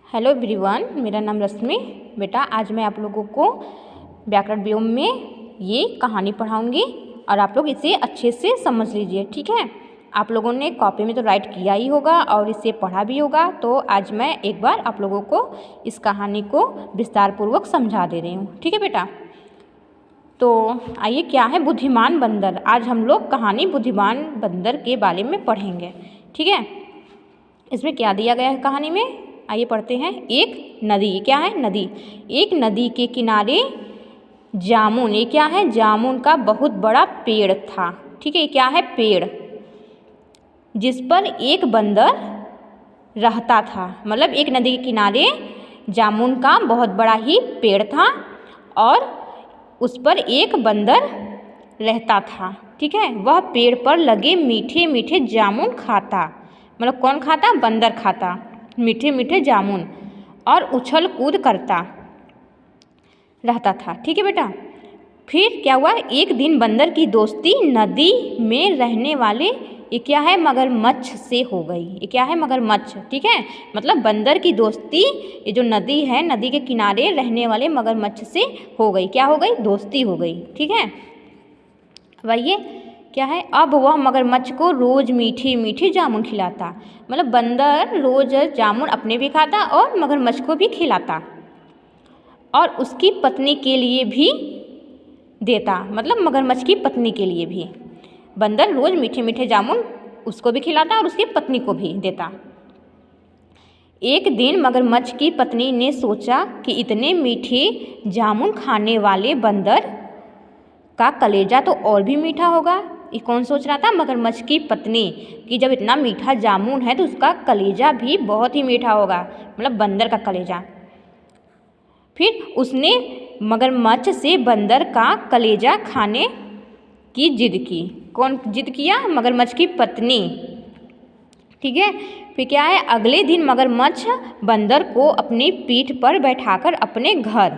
Hello everyone, मेरा नाम रश्मि। बेटा आज मैं आप लोगों को व्याकरण व्योम में ये कहानी पढ़ाऊंगी और आप लोग इसे अच्छे से समझ लीजिए, ठीक है। आप लोगों ने कॉपी में तो राइट किया ही होगा और इसे पढ़ा भी होगा, तो आज मैं एक बार आप लोगों को इस कहानी को विस्तार पूर्वक समझा दे रही हूँ, ठीक है बेटा। तो आइए, क्या है बुद्धिमान बंदर। आज हम लोग कहानी बुद्धिमान बंदर के बारे में पढ़ेंगे, ठीक है। इसमें क्या दिया गया है कहानी में, आइए पढ़ते हैं। एक नदी, क्या है नदी। एक नदी के किनारे जामुन, ये क्या है जामुन का बहुत बड़ा पेड़ था, ठीक है। ये क्या है पेड़, जिस पर एक बंदर रहता था। मतलब एक नदी के किनारे जामुन का बहुत बड़ा ही पेड़ था और उस पर एक बंदर रहता था, ठीक है। वह पेड़ पर लगे मीठे मीठे जामुन खाता, मतलब कौन खाता, बंदर खाता मीठे मीठे जामुन, और उछल कूद करता रहता था, ठीक है बेटा। फिर क्या हुआ, एक दिन बंदर की दोस्ती नदी में रहने वाले, ये क्या है मगरमच्छ से हो गई। ये क्या है मगरमच्छ, ठीक है। मतलब बंदर की दोस्ती, ये जो नदी है, नदी के किनारे रहने वाले मगरमच्छ से हो गई। क्या हो गई, दोस्ती हो गई, ठीक है। वही क्या है, अब वह मगरमच्छ को रोज़ मीठी मीठी जामुन खिलाता। मतलब बंदर रोज़ जामुन अपने भी खाता और मगरमच्छ को भी खिलाता और उसकी पत्नी के लिए भी देता। मतलब मगरमच्छ की पत्नी के लिए भी बंदर रोज़ मीठे मीठे जामुन उसको भी खिलाता और उसकी पत्नी को भी देता। एक दिन मगरमच्छ की पत्नी ने सोचा कि इतने मीठे जामुन खाने वाले बंदर का कलेजा तो और भी मीठा होगा। ये कौन सोच रहा था, मगरमच्छ की पत्नी, कि जब इतना मीठा जामुन है तो उसका कलेजा भी बहुत ही मीठा होगा, मतलब बंदर का कलेजा। फिर उसने मगरमच्छ से बंदर का कलेजा खाने की जिद की। कौन जिद किया, मगरमच्छ की पत्नी, ठीक है। फिर क्या है, अगले दिन मगरमच्छ बंदर को अपनी पीठ पर बैठाकर अपने घर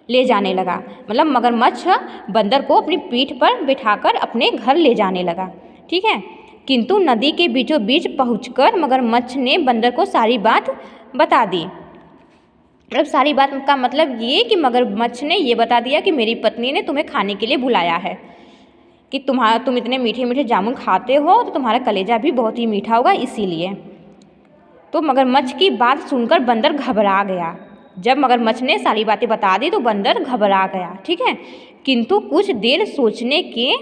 ले जाने लगा। मतलब मगरमच्छ बंदर को अपनी पीठ पर बिठाकर अपने घर ले जाने लगा, ठीक है। किंतु नदी के बीचों बीच पहुंचकर मगरमच्छ ने बंदर को सारी बात बता दी। मतलब सारी बात का मतलब ये कि मगरमच्छ ने ये बता दिया कि मेरी पत्नी ने तुम्हें खाने के लिए बुलाया है, कि तुम इतने मीठे मीठे जामुन खाते हो तो तुम्हारा कलेजा भी बहुत ही मीठा होगा, इसीलिए। तो मगरमच्छ की बात सुनकर बंदर घबरा गया। जब मगरमच्छ ने सारी बातें बता दी तो बंदर घबरा गया, ठीक है। किंतु कुछ देर सोचने के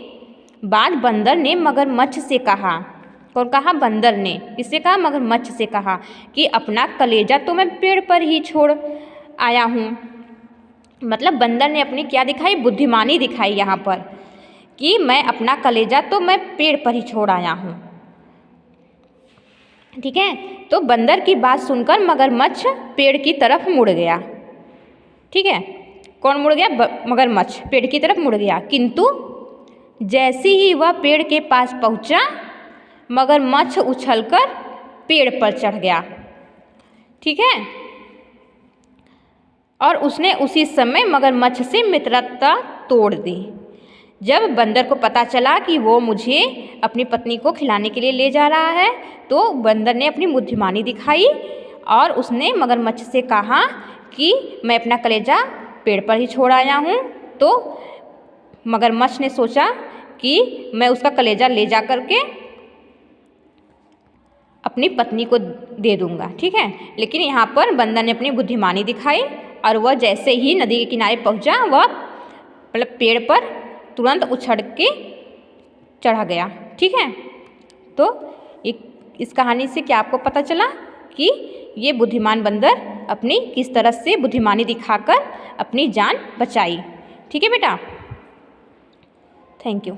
बाद बंदर ने मगरमच्छ से कहा, कौन कहा, बंदर ने किससे कहा, मगरमच्छ से कहा कि अपना कलेजा तो मैं पेड़ पर ही छोड़ आया हूँ। मतलब बंदर ने अपनी क्या दिखाई, बुद्धिमानी दिखाई यहाँ पर, कि मैं अपना कलेजा तो मैं पेड़ पर ही छोड़ आया हूँ, ठीक है। तो बंदर की बात सुनकर मगरमच्छ पेड़ की तरफ मुड़ गया, ठीक है। कौन मुड़ गया, मगरमच्छ पेड़ की तरफ मुड़ गया। किंतु जैसे ही वह पेड़ के पास पहुंचा, मगरमच्छ उछलकर पेड़ पर चढ़ गया, ठीक है। और उसने उसी समय मगरमच्छ से मित्रता तोड़ दी। जब बंदर को पता चला कि वो मुझे अपनी पत्नी को खिलाने के लिए ले जा रहा है, तो बंदर ने अपनी बुद्धिमानी दिखाई और उसने मगरमच्छ से कहा कि मैं अपना कलेजा पेड़ पर ही छोड़ आया हूँ। तो मगरमच्छ ने सोचा कि मैं उसका कलेजा ले जा कर के अपनी पत्नी को दे दूँगा, ठीक है। लेकिन यहाँ पर बंदर ने अपनी बुद्धिमानी दिखाई और वह जैसे ही नदी के किनारे पहुँचा, वह मतलब पेड़ पर तुरंत उछल के चढ़ा गया, ठीक है। तो इस कहानी से क्या आपको पता चला कि ये बुद्धिमान बंदर अपनी किस तरह से बुद्धिमानी दिखाकर अपनी जान बचाई, ठीक है बेटा। Thank you.